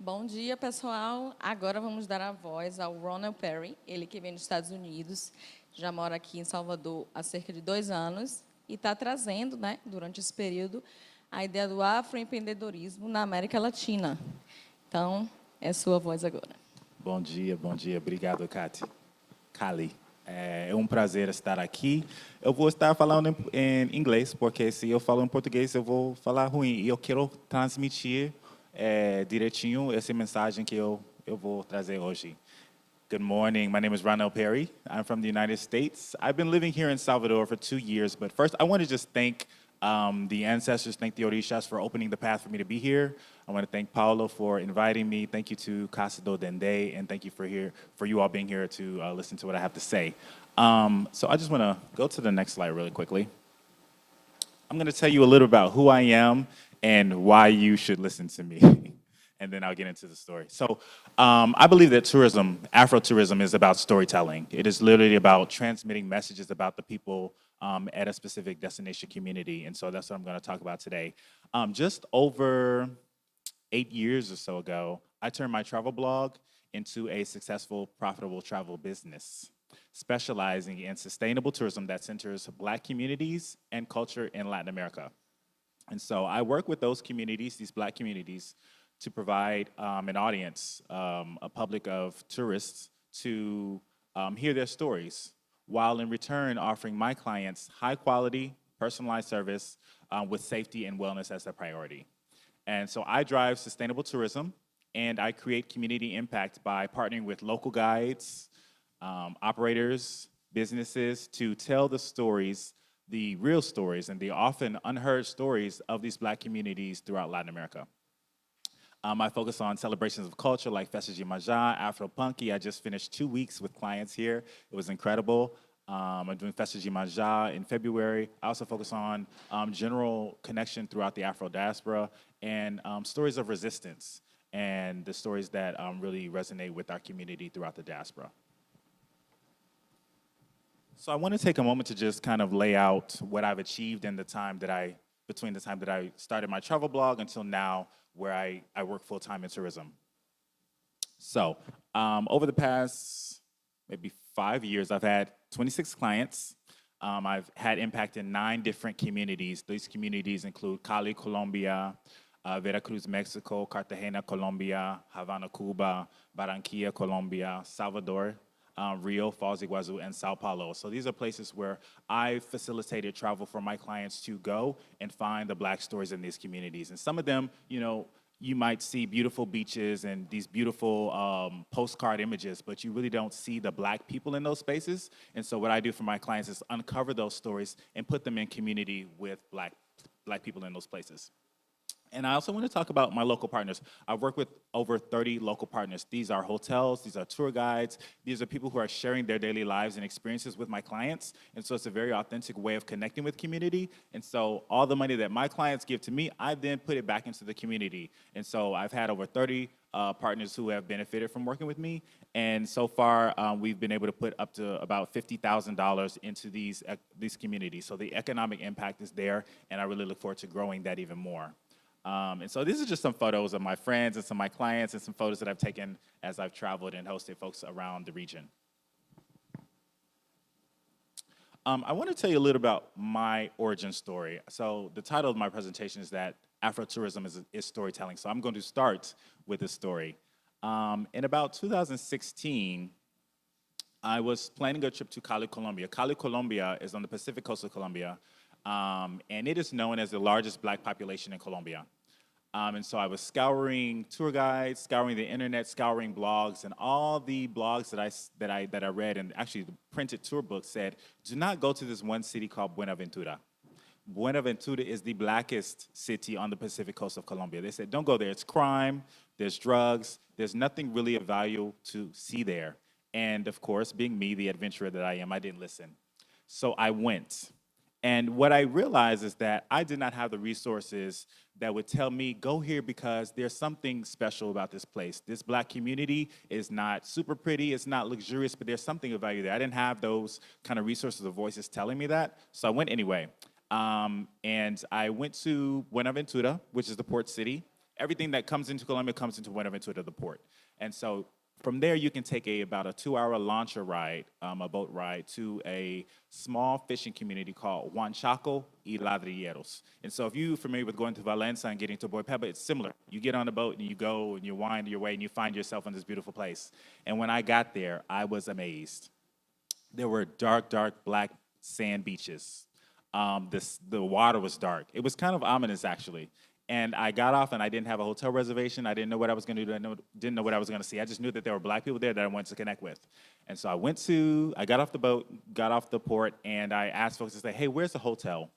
Bom dia, pessoal. Agora vamos dar a voz ao Ronnel Perry, ele que vem dos Estados Unidos, já mora aqui em Salvador há cerca de 2 anos e está trazendo, né, durante esse período, a ideia do afroempreendedorismo na América Latina. Então, é sua voz agora. Bom dia, bom dia. Obrigado, Kali. É um prazer estar aqui. Eu vou estar falando em inglês, porque se eu falo em português, eu vou falar ruim. E eu quero transmitir direitinho essa mensagem que eu vou trazer hoje. Good morning. My name is Ronnel Perry. I'm from the United States. I've been living here in Salvador for 2 years, but first I want to just thank the ancestors, thank the Orishas for opening the path for me to be here. I want to thank Paulo for inviting me. Thank you to Casado Dende, and thank you for you all being here to listen to what I have to say. So I just want to go to the next slide really quickly. I'm going to tell you a little about who I am and why you should listen to me. And then I'll get into the story. So I believe that tourism, Afrotourism, is about storytelling. It is literally about transmitting messages about the people at a specific destination community. And so that's what I'm going to talk about today. Just over 8 years or so ago, I turned my travel blog into a successful, profitable travel business, specializing in sustainable tourism that centers Black communities and culture in Latin America. And so I work with those communities, these Black communities, to provide an audience, a public of tourists, to hear their stories, while in return offering my clients high quality, personalized service with safety and wellness as a priority. And so I drive sustainable tourism, and I create community impact by partnering with local guides, operators, businesses to tell the stories, the real stories, and the often unheard stories of these Black communities throughout Latin America. I focus on celebrations of culture like Festa de Majá, Afro-Punky. I just finished 2 weeks with clients here. It was incredible. I'm doing Festa de Majá in February. I also focus on general connection throughout the Afro diaspora and stories of resistance and the stories that really resonate with our community throughout the diaspora. So I want to take a moment to just kind of lay out what I've achieved in the time that between the time that I started my travel blog until now, where I work full-time in tourism. So over the past maybe 5 years, I've had 26 clients. I've had impact in 9 different communities. These communities include Cali, Colombia, Veracruz, Mexico, Cartagena, Colombia, Havana, Cuba, Barranquilla, Colombia, Salvador, Rio, Foz do Iguaçu, and Sao Paulo. So these are places where I facilitated travel for my clients to go and find the Black stories in these communities. And some of them, you might see beautiful beaches and these beautiful postcard images, but you really don't see the Black people in those spaces. And so what I do for my clients is uncover those stories and put them in community with Black people in those places. And I also want to talk about my local partners. I work with over 30 local partners. These are hotels, these are tour guides, these are people who are sharing their daily lives and experiences with my clients. And so it's a very authentic way of connecting with community. And so all the money that my clients give to me, I then put it back into the community. And so I've had over 30 partners who have benefited from working with me. And so far, we've been able to put up to about $50,000 into these communities. So the economic impact is there, and I really look forward to growing that even more. And so these are just some photos of my friends and some of my clients and some photos that I've taken as I've traveled and hosted folks around the region. I want to tell you a little about my origin story. So the title of my presentation is that Afrotourism is storytelling. So I'm going to start with this story. In about 2016, I was planning a trip to Cali, Colombia. Cali, Colombia is on the Pacific coast of Colombia. And it is known as the largest Black population in Colombia. And so I was scouring tour guides, scouring the internet, scouring blogs, and all the blogs that I read, and actually the printed tour book said, do not go to this one city called Buenaventura. Buenaventura is the blackest city on the Pacific coast of Colombia. They said, don't go there. It's crime, there's drugs, there's nothing really of value to see there. And of course, being me, the adventurer that I am, I didn't listen. So I went. And what I realized is that I did not have the resources that would tell me, go here because there's something special about this place. This Black community is not super pretty, it's not luxurious, but there's something of value there. I didn't have those kind of resources or voices telling me that, so I went anyway. And I went to Buenaventura, which is the port city. everything that comes into Colombia comes into Buenaventura, the port. And so from there, you can take about a 2-hour launcher ride, a boat ride, to a small fishing community called Huanchaco y Ladrilleros. And so if you're familiar with going to Valencia and getting to Boypeba, it's similar. You get on a boat and you go and you wind your way and you find yourself in this beautiful place. And when I got there, I was amazed. There were dark, dark black sand beaches. The water was dark. It was kind of ominous, actually. And I got off, and I didn't have a hotel reservation. I didn't know what I was going to do. Didn't know what I was going to see. I just knew that there were black people there that I wanted to connect with. And so I got off the boat, got off the port, and I asked folks to say, hey, where's the hotel?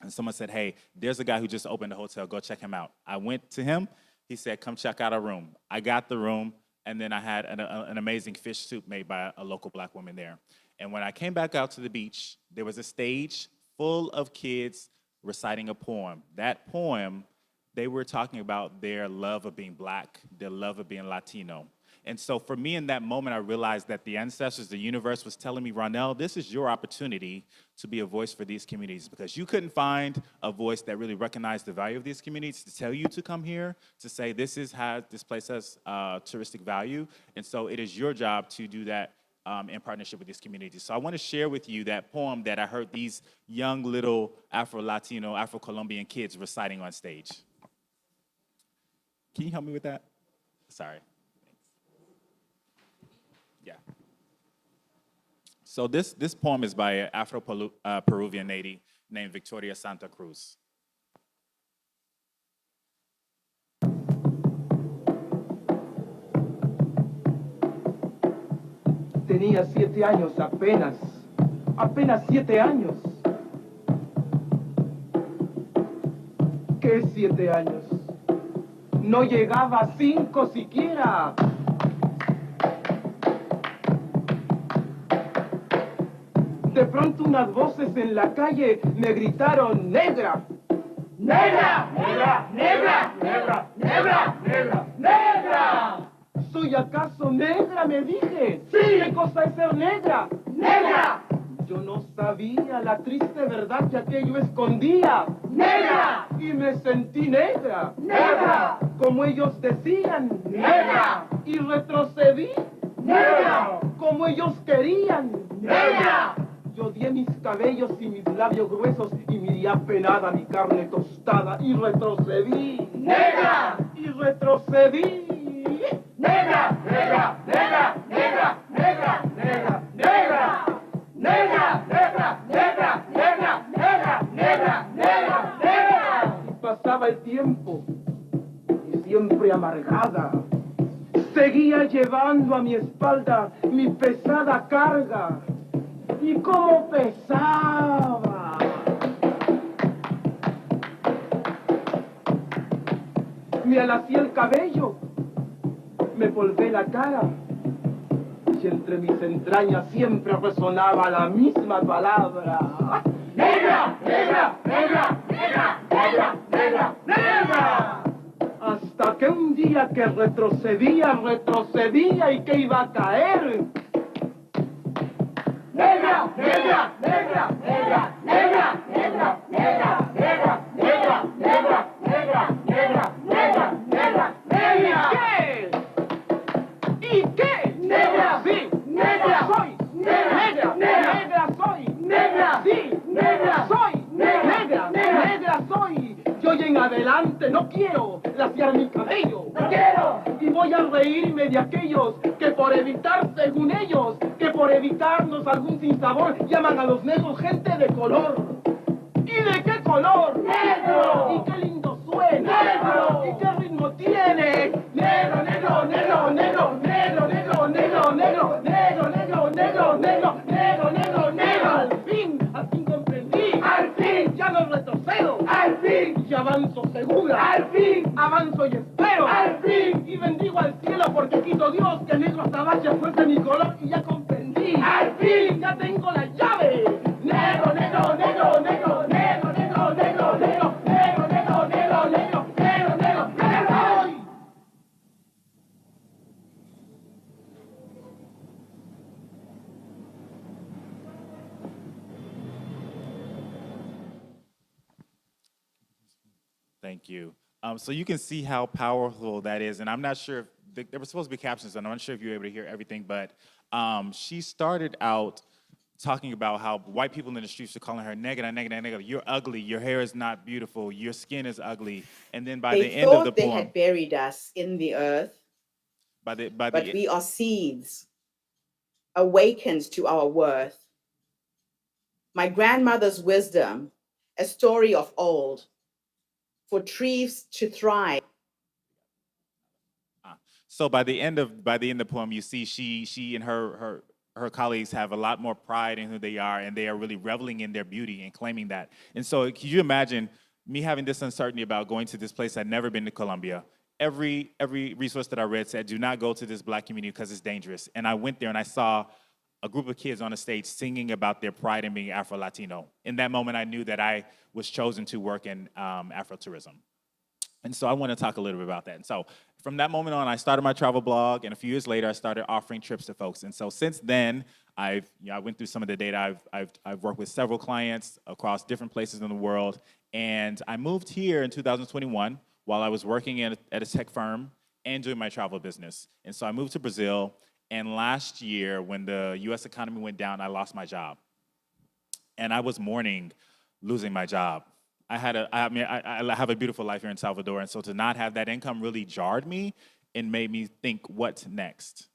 And someone said, hey, there's a guy who just opened a hotel. Go check him out. I went to him. He said, come check out our room. I got the room, and then I had an amazing fish soup made by a local black woman there. And when I came back out to the beach, there was a stage full of kids reciting a poem. That poem, they were talking about their love of being black, their love of being Latino. And so for me in that moment, I realized that the ancestors, the universe was telling me, Ronnel, this is your opportunity to be a voice for these communities, because you couldn't find a voice that really recognized the value of these communities to tell you to come here, to say this place has touristic value. And so it is your job to do that in partnership with these communities. So I want to share with you that poem that I heard these young little Afro-Latino, Afro-Colombian kids reciting on stage. Can you help me with that? Sorry. Yeah. So this poem is by an Afro-Peruvian lady named Victoria Santa Cruz. Tenía 7 años apenas 7 años. ¿Qué 7 años? No llegaba a 5 siquiera. De pronto unas voces en la calle me gritaron, ¡negra! ¡Negra! ¡Negra! ¡Negra! ¡Negra! ¡Negra! ¡Negra! ¡Negra! ¿Soy acaso negra? Me dije. ¡Sí! ¿Qué cosa es ser negra? ¡Negra! Yo no sabía la triste verdad que aquello escondía. ¡Negra! Y me sentí negra. ¡Negra! Como ellos decían. ¡Negra! Y retrocedí. ¡Negra! Como ellos querían. ¡Negra! Yo odié mis cabellos y mis labios gruesos y miré apenada mi carne tostada y retrocedí. ¡Negra! Y retrocedí. ¡Negra! ¡Negra! ¡Negra! ¡Negra! ¡Negra! ¡Negra! ¡Negra! ¡Negra! ¡Negra! ¡Negra! ¡Negra! ¡Negra! ¡Negra! ¡Negra! ¡Negra! Y pasaba el tiempo y siempre amargada seguía llevando a mi espalda mi pesada carga. ¡Y cómo pesaba! Me alací el cabello, me polvé la cara, y entre mis entrañas siempre resonaba la misma palabra. ¡Negra! ¡Negra! ¡Negra! ¡Negra! ¡Negra! ¡Negra! ¡Negra! Hasta que un día que retrocedía y que iba a caer. ¡Negra! ¡Negra! ¡Negra! ¡Negra! ¡Negra! ¡Negra! ¡Negra! ¡Negra! ¡Negra! ¡Negra! ¡Negra! ¡Negra! ¡Negra! ¡Negra! ¡Negra! ¿Qué? ¿Y qué? ¡Negra! ¡Sí! ¡Negra! ¡Soy! ¡Negra! ¡Negra! ¡Negra soy! ¡Negra! ¡Sí! ¡Negra! ¡Soy! ¡Negra! ¡Negra soy! Yo hoy en adelante no quiero laciar mi cabello. ¡No quiero! Y voy a reírme de aquellos que por evitar, según ellos, que por evitarnos algún sinsabor, llaman a los negros gente de color. ¿Y de qué color? ¡Negro! ¿Y qué lindo suena? ¡Negro! ¿Y qué ritmo tiene? ¡Negro, negro, negro, negro, negro, negro, negro, negro, negro, negro, negro, negro, negro, negro, negro! Al fin comprendí. ¡Al fin! Ya no retrocedo. ¡Al fin! Y avanzo segura. ¡Al fin! Avanzo y espero. ¡Al fin! Y bendigo al cielo porque quiso Dios que negro azabache fuese mi color y ya comprendí. ¡Al fin! Ya tengo la llave. Negro, negro, negro, negro, negro, negro, negro, negro, negro, negro, negro, negro, negro, negro, negro. Thank you. So you can see how powerful that is. And I'm not sure if there were supposed to be captions, and I'm not sure if you were able to hear everything, but she started out talking about how white people in the streets were calling her negative, negative, negative. You're ugly. Your hair is not beautiful. Your skin is ugly. And then by the They end of the thought they poem, had buried us in the earth, by but the we are seeds awakened to our worth. My grandmother's wisdom, a story of old, for trees to thrive. So by the end of the poem, you see she and her colleagues have a lot more pride in who they are, and they are really reveling in their beauty and claiming that. And so, can you imagine me having this uncertainty about going to this place? I'd never been to Colombia. Every resource that I read said, "Do not go to this black community because it's dangerous." And I went there and I saw a group of kids on a stage singing about their pride in being Afro-Latino. In that moment, I knew that I was chosen to work in Afro-tourism. And so I want to talk a little bit about that. And so from that moment on, I started my travel blog, and a few years later, I started offering trips to folks. And so since then, I went through some of the data. I've worked with several clients across different places in the world, and I moved here in 2021 while I was working at a tech firm and doing my travel business. And so I moved to Brazil, and last year, when the U.S. economy went down, I lost my job. And I was mourning losing my job. I have a beautiful life here in Salvador, and so to not have that income really jarred me and made me think, what's next?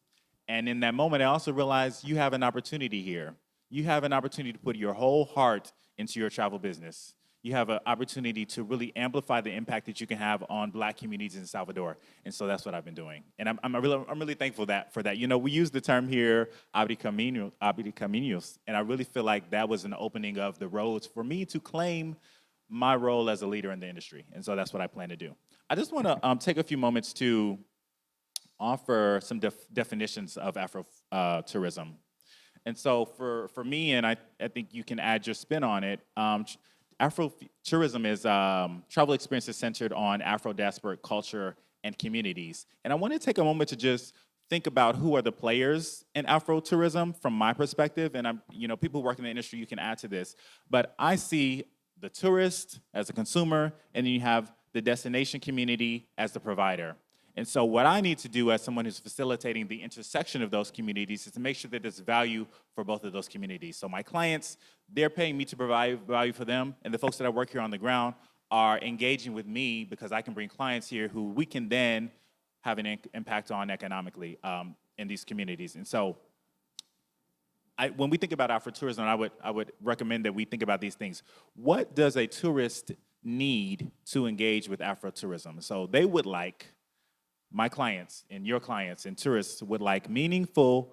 And in that moment, I also realized you have an opportunity here. You have an opportunity to put your whole heart into your travel business. You have an opportunity to really amplify the impact that you can have on black communities in Salvador. And so that's what I've been doing. And I'm really thankful for that. You know, we use the term here, abrir caminos, and I really feel like that was an opening of the roads for me to claim my role as a leader in the industry. And so that's what I plan to do. I just want to take a few moments to offer some definitions of Afro-tourism. And so for me, and I think you can add your spin on it, Afro-tourism is travel experiences centered on Afro-diasporic culture and communities. And I want to take a moment to just think about who are the players in Afro-tourism from my perspective. And people working in the industry, you can add to this. But I see the tourist as a consumer, and then you have the destination community as the provider. And so what I need to do as someone who's facilitating the intersection of those communities is to make sure that there's value for both of those communities. So my clients, they're paying me to provide value for them, and the folks that I work here on the ground are engaging with me because I can bring clients here who we can then have an impact on economically in these communities. And so when we think about Afro-tourism, I would recommend that we think about these things. What does a tourist need to engage with Afro-tourism? So they would like, my clients and your clients and tourists would like meaningfully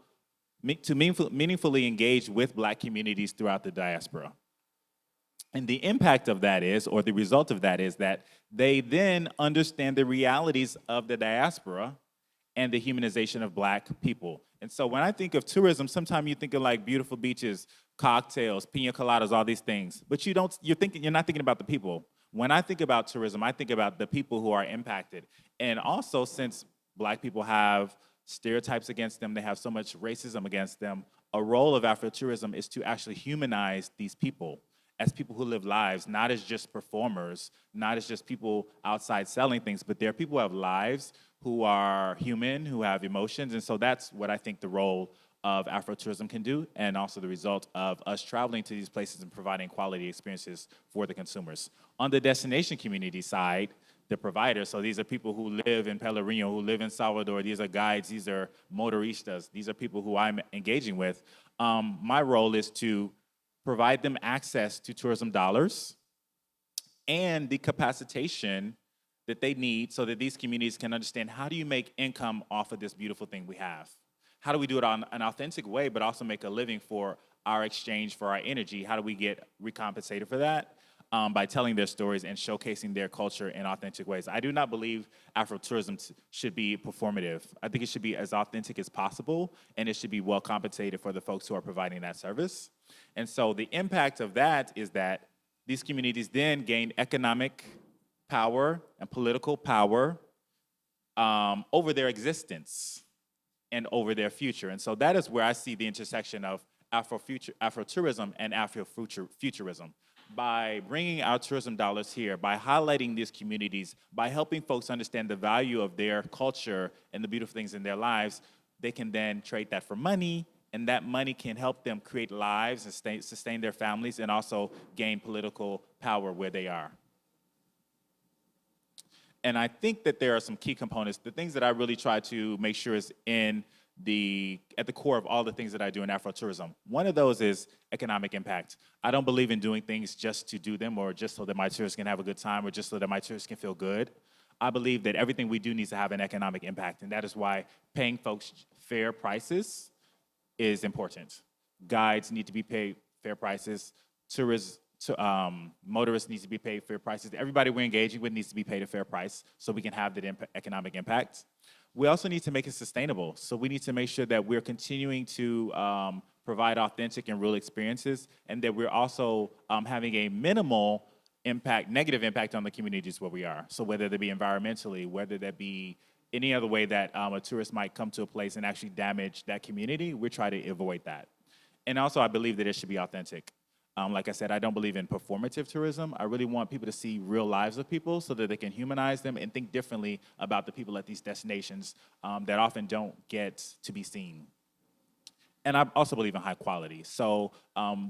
engage with black communities throughout the diaspora. And the impact of that is, or the result of that is that they then understand the realities of the diaspora and the humanization of black people. And so when I think of tourism, sometimes you think of like beautiful beaches, cocktails, pina coladas, all these things. But you're not thinking about the people. When I think about tourism, I think about the people who are impacted. And also, since black people have stereotypes against them, they have so much racism against them, a role of Afro-tourism is to actually humanize these people as people who live lives, not as just performers, not as just people outside selling things, but they're people who have lives, who are human, who have emotions. And so that's what I think the role of Afro-tourism can do, and also the result of us traveling to these places and providing quality experiences for the consumers. On the destination community side, the providers, so these are people who live in Pelourinho, who live in Salvador, these are guides, these are motoristas, these are people who I'm engaging with. My role is to provide them access to tourism dollars and the capacitation that they need so that these communities can understand, how do you make income off of this beautiful thing we have? How do we do it on an authentic way, but also make a living for our exchange, for our energy? How do we get recompensated for that? By telling their stories and showcasing their culture in authentic ways. I do not believe Afro-tourism should be performative. I think it should be as authentic as possible, and it should be well compensated for the folks who are providing that service. And so the impact of that is that these communities then gain economic power and political power over their existence and over their future. And so that is where I see the intersection of Afro-tourism and Afrofuturism. by bringing our tourism dollars here, by highlighting these communities, by helping folks understand the value of their culture and the beautiful things in their lives, they can then trade that for money, and that money can help them create lives and sustain their families and also gain political power where they are. And I think that there are some key components. The things that I really try to make sure is at the core of all the things that I do in Afrotourism. One of those is economic impact. I don't believe in doing things just to do them or just so that my tourists can have a good time or just so that my tourists can feel good. I believe that everything we do needs to have an economic impact, and that is why paying folks fair prices is important. Guides need to be paid fair prices. Motorists need to be paid fair prices. Everybody we're engaging with needs to be paid a fair price so we can have that economic impact. We also need to make it sustainable. So we need to make sure that we're continuing to provide authentic and real experiences, and that we're also having a minimal impact, negative impact on the communities where we are. So whether that be environmentally, whether that be any other way that a tourist might come to a place and actually damage that community, we try to avoid that. And also, I believe that it should be authentic. Like I said, I don't believe in performative tourism. I really want people to see real lives of people so that they can humanize them and think differently about the people at these destinations that often don't get to be seen. And I also believe in high quality. So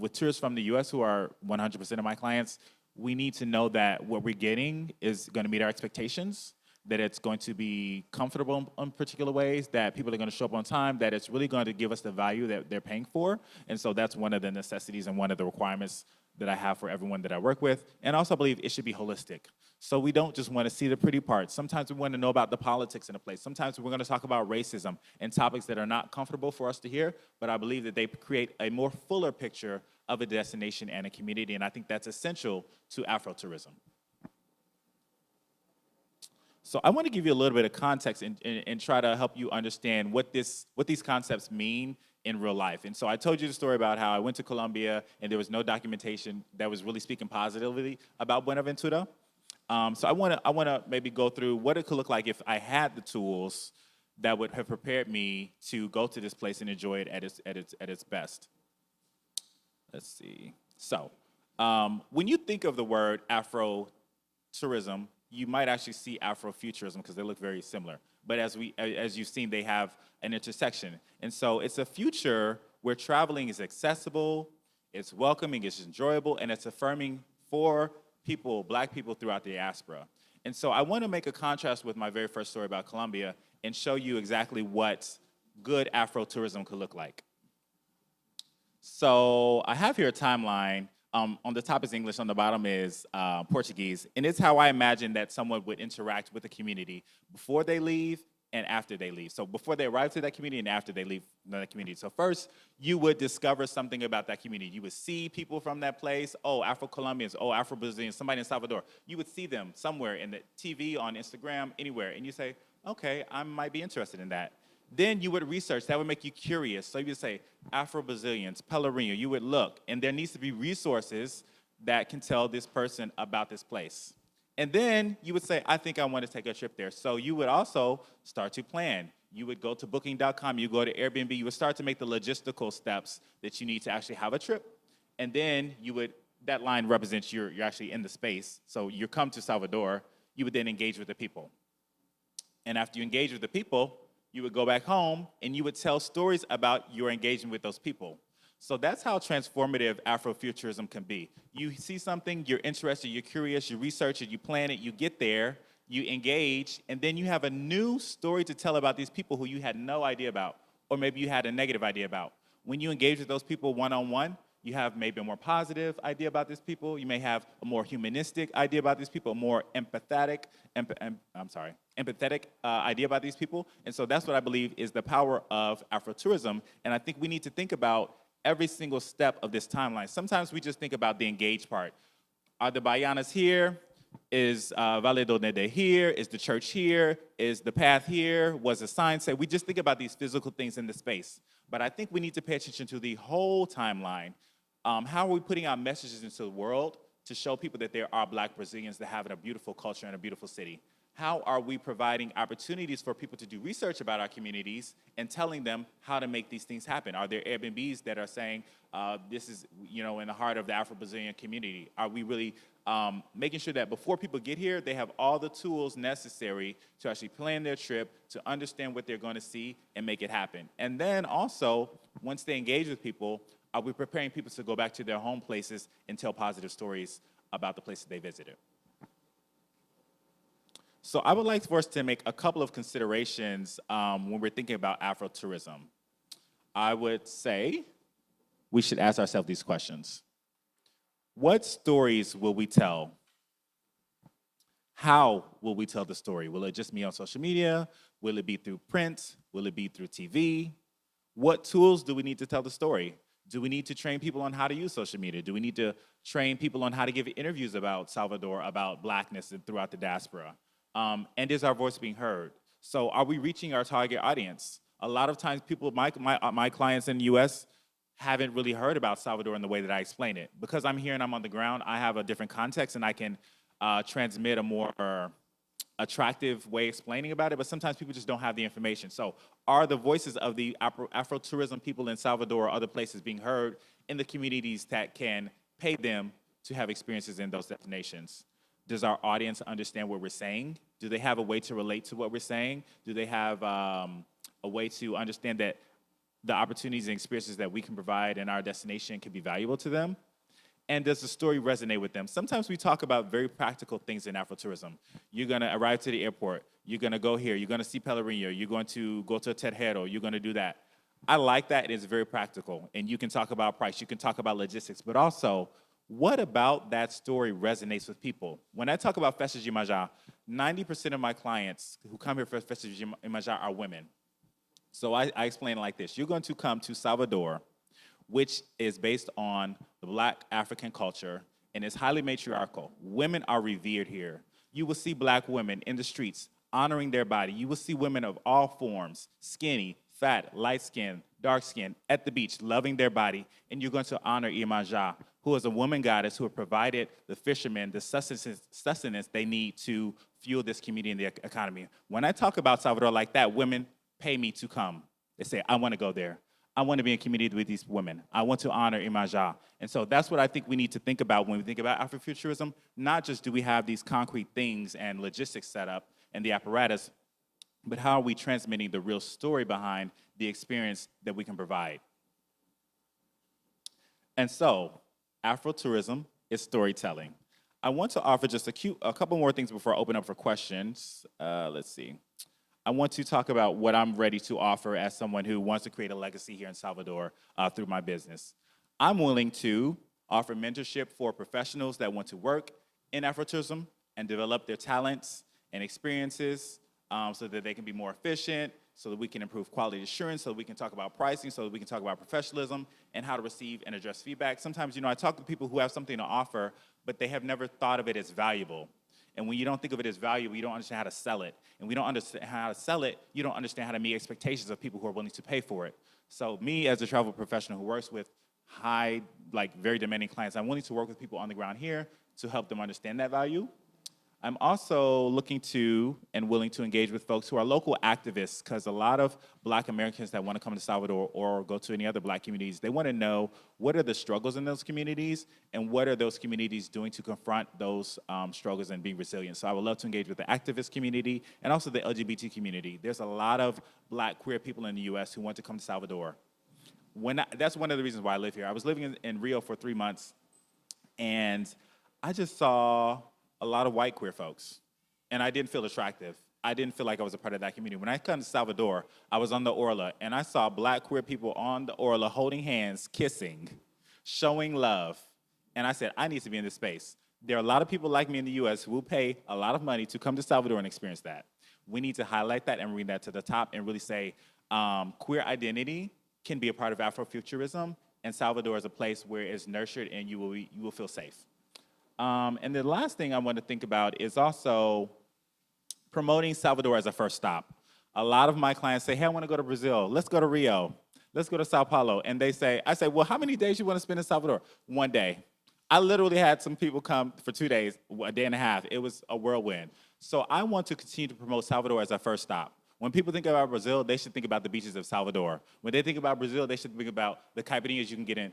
with tourists from the US who are 100% of my clients, we need to know that what we're getting is going to meet our expectations, that it's going to be comfortable in particular ways, that people are going to show up on time, that it's really going to give us the value that they're paying for. And so that's one of the necessities and one of the requirements that I have for everyone that I work with. And also I believe it should be holistic. So we don't just want to see the pretty parts. Sometimes we want to know about the politics in a place. Sometimes we're going to talk about racism and topics that are not comfortable for us to hear, but I believe that they create a more fuller picture of a destination and a community, and I think that's essential to Afrotourism. So I want to give you a little bit of context and try to help you understand what these concepts mean in real life. And so I told you the story about how I went to Colombia and there was no documentation that was really speaking positively about Buenaventura. So I want to maybe go through what it could look like if I had the tools that would have prepared me to go to this place and enjoy it at its best. Let's see. So when you think of the word Afrotourism, you might actually see Afrofuturism because they look very similar. But as you've seen, they have an intersection. And so it's a future where traveling is accessible, it's welcoming, it's enjoyable, and it's affirming for people, Black people throughout the diaspora. And so I want to make a contrast with my very first story about Colombia and show you exactly what good Afrotourism could look like. So I have here a timeline. On the top is English, on the bottom is Portuguese. And it's how I imagine that someone would interact with the community before they leave and after they leave. So before they arrive to that community and after they leave that community. So first, you would discover something about that community. You would see people from that place. Oh, Afro-Colombians, oh, Afro-Brazilians, somebody in Salvador. You would see them somewhere in the TV, on Instagram, anywhere. And you say, okay, I might be interested in that. Then you would research. That would make you curious. So you would say, Afro-Brazilians, Pelourinho. You would look, and there needs to be resources that can tell this person about this place. And then you would say, I think I want to take a trip there. So you would also start to plan. You would go to booking.com, you go to Airbnb, you would start to make the logistical steps that you need to actually have a trip. And then that line represents you're actually in the space. So you come to Salvador, you would then engage with the people. And after you engage with the people, you would go back home and you would tell stories about your engagement with those people. So that's how transformative Afrofuturism can be. You see something, you're interested, you're curious, you research it, you plan it, you get there, you engage, and then you have a new story to tell about these people who you had no idea about, or maybe you had a negative idea about. When you engage with those people one-on-one, you have maybe a more positive idea about these people. You may have a more humanistic idea about these people, a more empathetic idea about these people. And so that's what I believe is the power of Afrotourism. And I think we need to think about every single step of this timeline. Sometimes we just think about the engaged part. Are the Bayanas here? Is Valle do Nede here? Is the church here? Is the path here? Was the sign say? We just think about these physical things in the space. But I think we need to pay attention to the whole timeline. How are we putting our messages into the world to show people that there are Black Brazilians that have a beautiful culture and a beautiful city? How are we providing opportunities for people to do research about our communities and telling them how to make these things happen? Are there Airbnbs that are saying this is, in the heart of the Afro-Brazilian community? Are we really making sure that before people get here, they have all the tools necessary to actually plan their trip, to understand what they're going to see, and make it happen? And then also, once they engage with people, are we preparing people to go back to their home places and tell positive stories about the places they visited? So I would like for us to make a couple of considerations when we're thinking about Afro-tourism. I would say we should ask ourselves these questions. What stories will we tell? How will we tell the story? Will it just be on social media? Will it be through print? Will it be through TV? What tools do we need to tell the story? Do we need to train people on how to use social media? Do we need to train people on how to give interviews about Salvador, about Blackness and throughout the diaspora? And is our voice being heard? So are we reaching our target audience? A lot of times people, my clients in the US haven't really heard about Salvador in the way that I explain it. Because I'm here and I'm on the ground, I have a different context and I can transmit a more attractive way of explaining about it, but sometimes people just don't have the information. So are the voices of the Afro-tourism people in Salvador or other places being heard in the communities that can pay them to have experiences in those destinations? Does our audience understand what we're saying? Do they have a way to relate to what we're saying? Do they have a way to understand that the opportunities and experiences that we can provide in our destination can be valuable to them? And does the story resonate with them? Sometimes we talk about very practical things in Afro-tourism. You're gonna arrive to the airport, you're gonna go here, you're gonna see Pelourinho, you're going to go to a Terreiro, you're gonna do that. I like that, it's very practical. And you can talk about price, you can talk about logistics, but also, what about that story resonates with people? When I talk about Festas de Imajá, 90% of my clients who come here for Festas de Imajá are women. So I explain it like this. You're going to come to Salvador, which is based on the Black African culture, and is highly matriarchal. Women are revered here. You will see Black women in the streets honoring their body. You will see women of all forms, skinny, fat, light skin, dark skin, at the beach, loving their body, and you're going to honor Imajá, who is a woman goddess who have provided the fishermen the sustenance they need to fuel this community and the economy. When I talk about Salvador like that, women pay me to come. They say, I want to go there. I want to be in community with these women. I want to honor Imajá. And so that's what I think we need to think about when we think about Afrofuturism. Not just do we have these concrete things and logistics set up and the apparatus, but how are we transmitting the real story behind the experience that we can provide? And so, Afrotourism is storytelling. I want to offer just a couple more things before I open up for questions. Let's see. I want to talk about what I'm ready to offer as someone who wants to create a legacy here in Salvador through my business. I'm willing to offer mentorship for professionals that want to work in Afrotourism and develop their talents and experiences so that they can be more efficient, so that we can improve quality assurance, so that we can talk about pricing, so that we can talk about professionalism and how to receive and address feedback. Sometimes, I talk to people who have something to offer, but they have never thought of it as valuable. And when you don't think of it as valuable, you don't understand how to sell it. And we don't understand how to sell it, you don't understand how to meet expectations of people who are willing to pay for it. So me, as a travel professional who works with high, very demanding clients, I'm willing to work with people on the ground here to help them understand that value. I'm also looking to and willing to engage with folks who are local activists, because a lot of Black Americans that want to come to Salvador or go to any other Black communities, they want to know what are the struggles in those communities and what are those communities doing to confront those struggles and be resilient. So I would love to engage with the activist community and also the LGBT community. There's a lot of Black queer people in the US who want to come to Salvador. That's one of the reasons why I live here. I was living in Rio for 3 months, and I just saw a lot of white queer folks, and I didn't feel attractive. I didn't feel like I was a part of that community. When I come to Salvador, I was on the Orla, and I saw Black queer people on the Orla holding hands, kissing, showing love, and I said, I need to be in this space. There are a lot of people like me in the US who will pay a lot of money to come to Salvador and experience that. We need to highlight that and bring that to the top and really say queer identity can be a part of Afrofuturism, and Salvador is a place where it's nurtured and you will feel safe. And the last thing I want to think about is also promoting Salvador as a first stop. A lot of my clients say, hey, I want to go to Brazil. Let's go to Rio. Let's go to Sao Paulo. And I say, well, how many days you want to spend in Salvador? 1 day. I literally had some people come for 2 days, a day and a half. It was a whirlwind. So I want to continue to promote Salvador as our first stop. When people think about Brazil, they should think about the beaches of Salvador. When they think about Brazil, they should think about the caipirinhas you can get in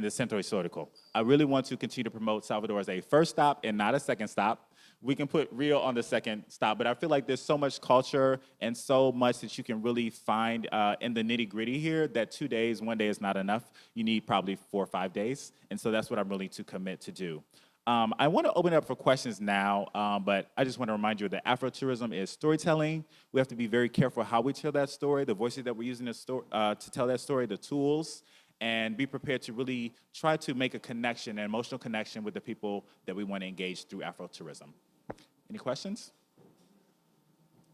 the Centro Histórico. I really want to continue to promote Salvador as a first stop and not a second stop. We can put Rio on the second stop, but I feel like there's so much culture and so much that you can really find in the nitty-gritty here that 2 days, 1 day is not enough. You need probably 4 or 5 days, and so that's what I'm really to commit to do. I want to open it up for questions now, but I just want to remind you that Afrotourism is storytelling. We have to be very careful how we tell that story, the voices that we're using to tell that story, the tools, and be prepared to really try to make a connection, an emotional connection with the people that we want to engage through Afrotourism. Any questions?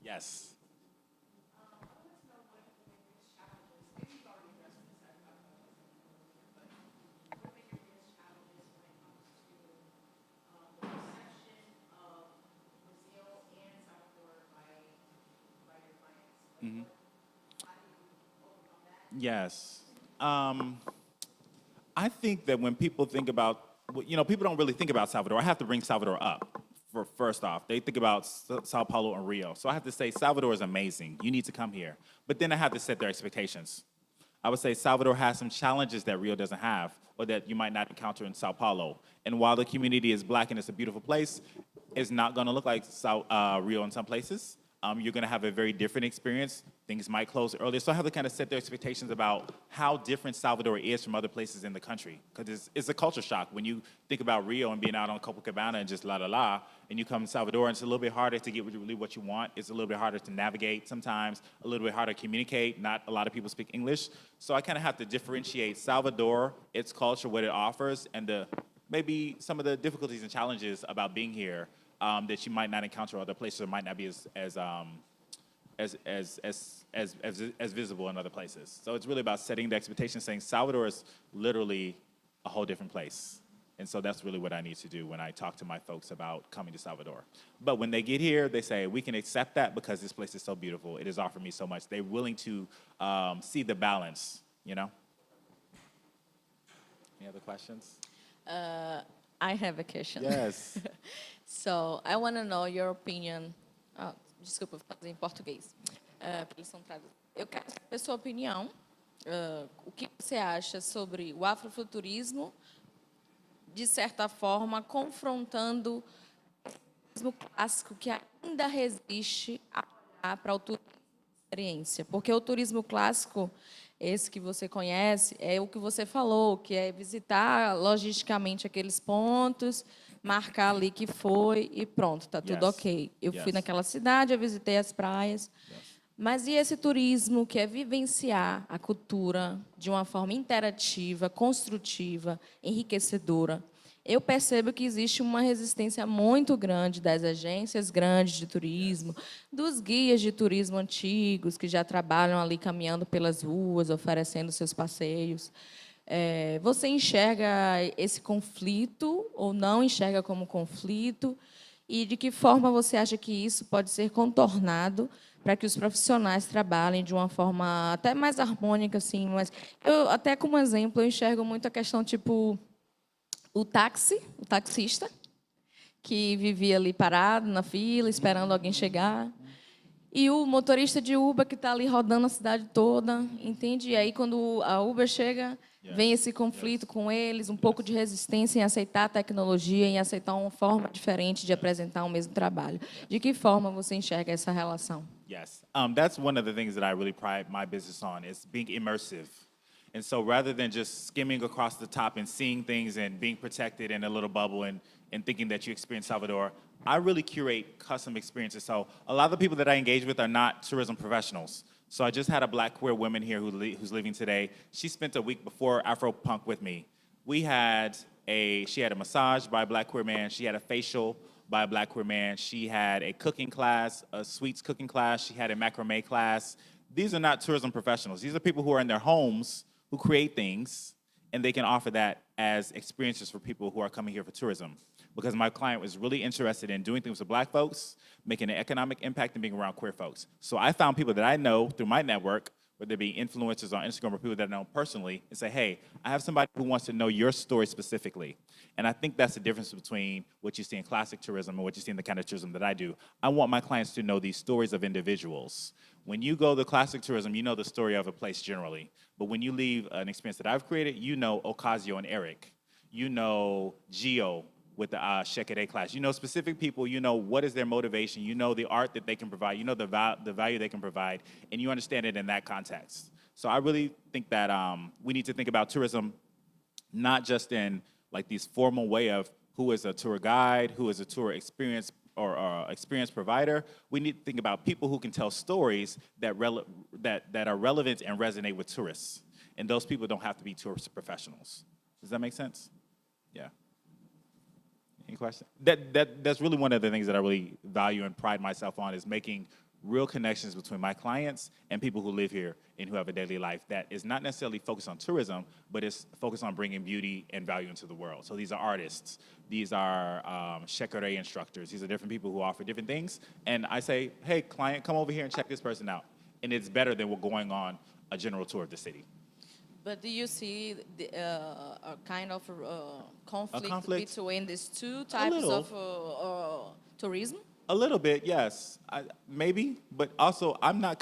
Yes. Yes. I think that when people think about, people don't really think about Salvador. I have to bring Salvador up. First off, they think about Sao Paulo and Rio. So I have to say Salvador is amazing. You need to come here. But then I have to set their expectations. I would say Salvador has some challenges that Rio doesn't have or that you might not encounter in Sao Paulo. And while the community is black and it's a beautiful place, it's not going to look like Rio in some places. You're going to have a very different experience. Things might close earlier. So I have to kind of set their expectations about how different Salvador is from other places in the country. Because it's a culture shock. When you think about Rio and being out on Copacabana and just la, and you come to Salvador, and it's a little bit harder to get really what you want. It's a little bit harder to navigate sometimes, a little bit harder to communicate. Not a lot of people speak English. So I kind of have to differentiate Salvador, its culture, what it offers, and maybe some of the difficulties and challenges about being here that you might not encounter other places or might not be as visible in other places. So it's really about setting the expectation, saying Salvador is literally a whole different place. And so that's really what I need to do when I talk to my folks about coming to Salvador. But when they get here, they say, we can accept that because this place is so beautiful. It has offered me so much. They're willing to see the balance, Any other questions? I have a question. Yes. So, I want to know your opinion. Desculpa, vou fazer em português. Porque eles são tradutores. Eu quero saber a sua opinião. O que você acha sobre o afrofuturismo, de certa forma, confrontando o turismo clássico que ainda resiste para o turismo de experiência? Porque o turismo clássico, esse que você conhece, é o que você falou, que é visitar logisticamente aqueles pontos, marcar ali que foi e pronto, está tudo ok. Eu fui naquela cidade, eu visitei as praias. Mas e esse turismo que é vivenciar a cultura de uma forma interativa, construtiva, enriquecedora? Eu percebo que existe uma resistência muito grande das agências grandes de turismo, dos guias de turismo antigos, que já trabalham ali caminhando pelas ruas, oferecendo seus passeios. Você enxerga esse conflito ou não enxerga como conflito? E de que forma você acha que isso pode ser contornado para que os profissionais trabalhem de uma forma até mais harmônica, assim? Mas eu, até como exemplo, eu enxergo muito a questão tipo o taxista, que vivia ali parado na fila, esperando alguém chegar. E o motorista de Uber que está ali rodando a cidade toda, entende? E aí, quando a Uber chega, vem esse conflito com eles, um pouco de resistência em aceitar a tecnologia, em aceitar uma forma diferente de apresentar o mesmo trabalho. De que forma você enxerga essa relação? Yes, that's one of the things that I really pride my business on, is being immersive. And so rather than just skimming across the top and seeing things and being protected in a little bubble and thinking that you experience Salvador, I really curate custom experiences. So a lot of the people that I engage with are not tourism professionals. So I just had a black queer woman here who's leaving today. She spent a week before Afropunk with me. She had a massage by a black queer man. She had a facial by a black queer man. She had a cooking class, a sweets cooking class. She had a macrame class. These are not tourism professionals. These are people who are in their homes who create things, and they can offer that as experiences for people who are coming here for tourism. Because my client was really interested in doing things with black folks, making an economic impact, and being around queer folks. So I found people that I know through my network whether they be influencers on Instagram or people that I know personally, and say, hey, I have somebody who wants to know your story specifically. And I think that's the difference between what you see in classic tourism and what you see in the kind of tourism that I do. I want my clients to know these stories of individuals. When you go to classic tourism, you know the story of a place generally. But when you leave an experience that I've created, you know Ocasio and Eric. You know Gio with the Shekere class. You know specific people, you know what is their motivation, you know the art that they can provide, you know the value they can provide, and you understand it in that context. So I really think that we need to think about tourism not just in like these formal way of who is a tour guide, who is a tour experience or experience provider. We need to think about people who can tell stories that are relevant and resonate with tourists. And those people don't have to be tourist professionals. Does that make sense? Yeah. Any questions? That's really one of the things that I really value and pride myself on, is making real connections between my clients and people who live here and who have a daily life that is not necessarily focused on tourism, but is focused on bringing beauty and value into the world. So these are artists, these are Shekere instructors, these are different people who offer different things. And I say, hey, client, come over here and check this person out. And it's better than we're going on a general tour of the city. But do you see a kind of conflict between these two types of tourism? A little bit, yes, maybe, but also I'm not